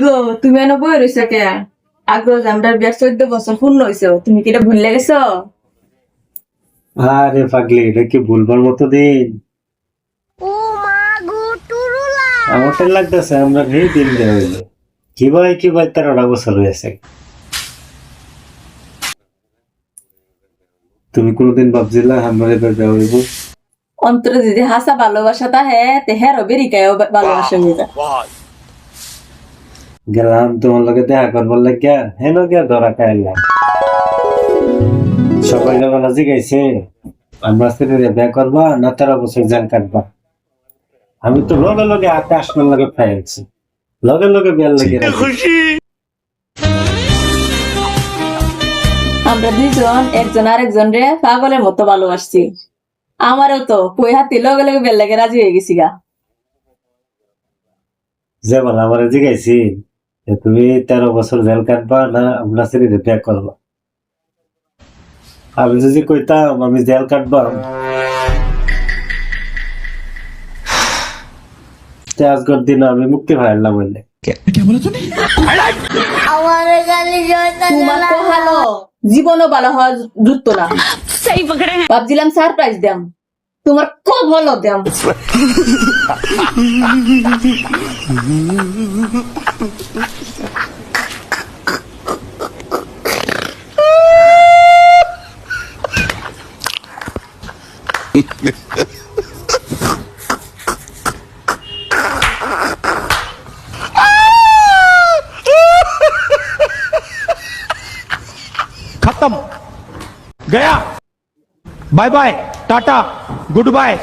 গো তুমি এনে বই রইছো কে? আগ্রহ জামটার বিয়ার 14 বছর পূর্ণ হইছে, তুমি কি এটা ভুলে গেছো? আরে পাগলি, এটা কি ভুলবার মতো দিন? আমারটা লাগতেছে আমরা এই দিন দেওয়া হইলো কি ভাই 13 বছর হয়েছে। তুমি কোনোদিন ভাবছিলা আমরা এবার দেওয়া হইব? অন্তরে যদি হাসা ভালোবাসা তাহে তে হেরো বেরিকায়ও ভালোবাসা হয়ে যায়। গেলাম তোমার লগে দেখা করবার লাগিয়া, হেন গিয়া ধরা খাইলাম। সবাই যখন জিগাইছে আমরা ছেলেরে বিয়ে করবা না 13 বছর জেল কাটবা, আমি তো লগে লগে হাতে আসমার লগে ফেলছি, লগে লগে বিয়ার লাগে আমরা দুইজন একজন আরেকজন রে পাগলের মতো ভালোবাসছি। আমারও তো কই হাতি লগে লগে বেল লাগে রাজি হয়ে গেছি গা। যেমন আমার জিগাইছি যে তুমি 13 বছর জেল কাটবা না আমরা ছেলেরে বিয়ে করবা, আমি যদি কইতাম আমি জেল কাটবা আজকের দিন আমি মুক্তি পাইলাম বললে। তোমার কহালো জীবনও ভালো হওয়া যুক্ত না। ভাবছিলাম সারপ্রাইজ দাম, তোমার খুব ভালো দাম। खत्म गया bye bye tata good bye.